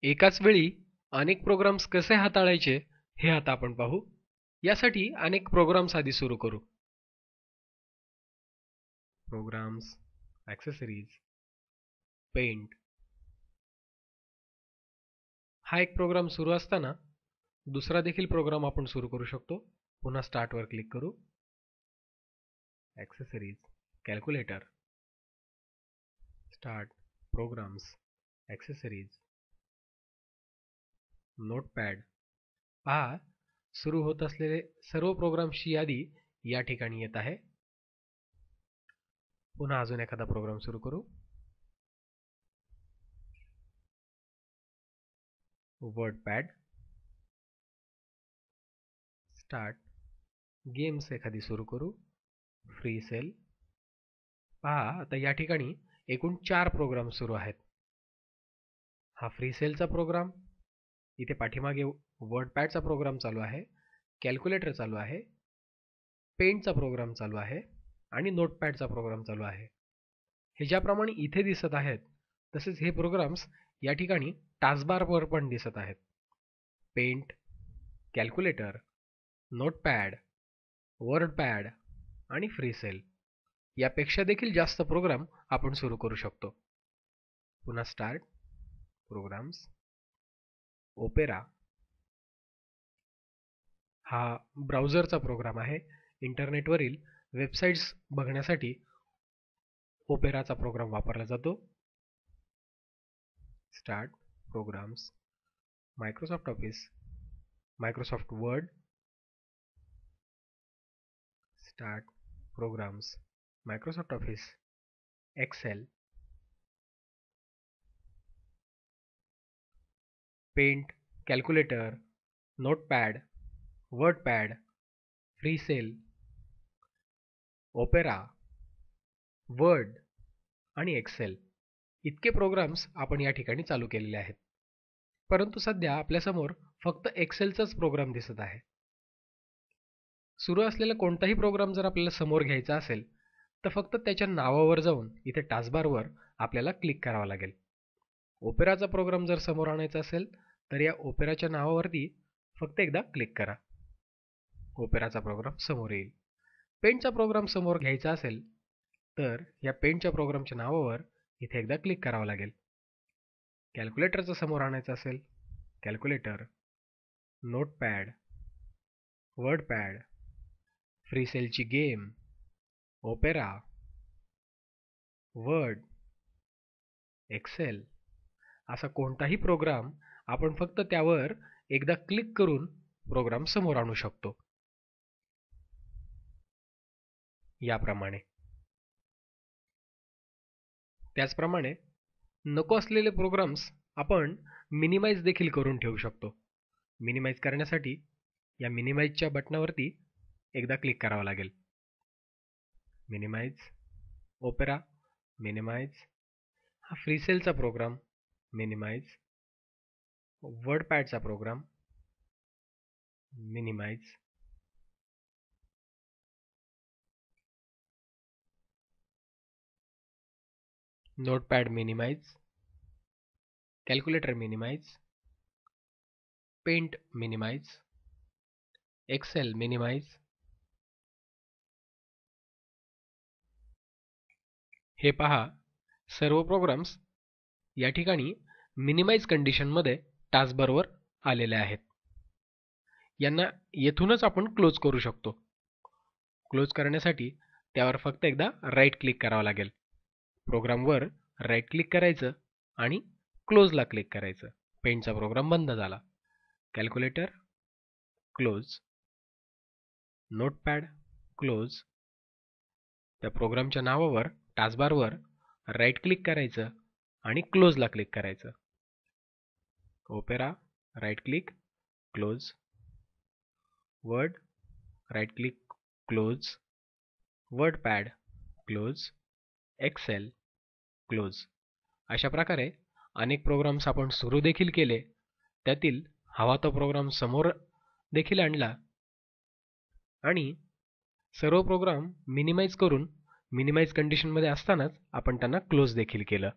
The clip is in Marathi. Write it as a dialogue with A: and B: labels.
A: एकाच वेळी अनेक प्रोग्राम्स कसे हाताळायचे हे आता आपण पाहू. यासाठी अनेक प्रोग्राम्स आधी सुरू करू. Programs, accessories, Paint. हा एक प्रोग्राम सुरू असताना दुसरा देखील प्रोग्राम आपण सुरू करू शकतो. पुन्हा स्टार्टवर क्लिक करू. Accessories, Calculator, start, programs, accessories, Notepad. पहा, सुरू होत असलेले सर्व प्रोग्राम्सची यादी या ठिकाणी येत आहे. पुन्हा अजून एखादा प्रोग्राम सुरू करू. वर्डपॅड, स्टार्ट, गेम्स एखादी सुरू करू. FreeCell. पहा, आता या ठिकाणी एकूण 4 प्रोग्राम सुरू आहेत. हा फ्री सेलचा प्रोग्राम, इथे पाठीमागे वर्डपॅडचा प्रोग्राम चालू आहे, कॅल्क्युलेटर चालू आहे, पेंटचा प्रोग्राम चालू आहे आणि नोटपॅडचा प्रोग्राम चालू आहे. हे ज्याप्रमाणे इथे दिसत आहेत तसेच हे प्रोग्राम्स या ठिकाणी टास्कबारवर पण दिसत आहेत. पेंट, कॅल्क्युलेटर, नोटपॅड, वर्डपॅड आणि फ्री सेल यापेक्षा देखील जास्त प्रोग्राम आपण सुरू करू शकतो. पुन्हा स्टार्ट, प्रोग्राम्स, ओपेरा. हा ब्राउझरचा प्रोग्राम आहे. इंटरनेटवरील वेबसाईट्स बघण्यासाठी ओपेराचा प्रोग्राम वापरला जातो. Start, programs, Microsoft Office, Microsoft Word, start, programs, Microsoft Office, Excel, Paint, Calculator, Notepad, WordPad, FreeCell, Opera, Word आणि एक्सेल इतके प्रोग्राम्स आपण या ठिकाणी चालू केलेले आहेत. परंतु सध्या आपल्यासमोर फक्त एक्सेलचाच प्रोग्राम दिसत आहे. सुरू असलेला कोणताही प्रोग्राम जर आपल्याला समोर घ्यायचा असेल तर फक्त त्याच्या नावावर जाऊन इथे टास्कबारवर आपल्याला क्लिक करावं लागेल. ओपेराचा प्रोग्राम जर समोर आणायचा असेल तर या ओपेराच्या नावावरती फक्त एकदा क्लिक करा. ओपेराचा प्रोग्राम समोर येईल. पेंटचा प्रोग्राम समोर घ्यायचा असेल तर या पेंटच्या प्रोग्रामच्या नावावर इथे एकदा क्लिक करावं लागेल. कॅल्क्युलेटरचा समोर आणायचा असेल, कॅल्क्युलेटर, नोटपॅड, वर्डपॅड, फ्री सेलची गेम, ओपेरा, वर्ड, एक्सेल असा कोणताही प्रोग्राम आपण फक्त त्यावर एकदा क्लिक करून प्रोग्राम समोर आणू शकतो. याप्रमाणे. त्याचप्रमाणे नको असलेले प्रोग्राम्स आपण मिनिमाइज देखील करून ठेवू शकतो. मिनिमाइज करण्यासाठी या मिनिमाइजच्या बटनावरती एकदा क्लिक करावं लागेल. Minimize, Opera, minimize. हा फ्री सेलचा प्रोग्राम, मिनिमाइज. वर्डपॅडचा program, minimize. Notepad minimize, calculator minimize, Paint minimize, Excel minimize. हे पहा, सर्व प्रोग्राम्स या ठिकाणी मिनिमाइज कंडिशनमध्ये टास्कबारवर आलेले आहेत. यांना येथूनच आपण क्लोज करू शकतो. क्लोज करण्यासाठी त्यावर फक्त एकदा राईट क्लिक करावं लागेल. प्रोग्रामवर राईट क्लिक करायचं आणि क्लोजला क्लिक करायचं. पेंटचा प्रोग्राम बंद झाला. Calculator close, Notepad close. त्या प्रोग्रामच्या नावावर टास्कबारवर राईट क्लिक करायचं आणि क्लोजला क्लिक करायचं. Opera right click, close. Word right click, close. WordPad close. Excel close. अशा प्रकारे अनेक प्रोग्राम्स आपण सुरू देखील केले. त्यातील हवा तो प्रोग्राम समोर देखील आणला आणि सर्व प्रोग्राम मिनिमाइज करून मिनिमाइज कंडिशनमध्ये असतानाच आपण त्यांना क्लोज देखील केलं.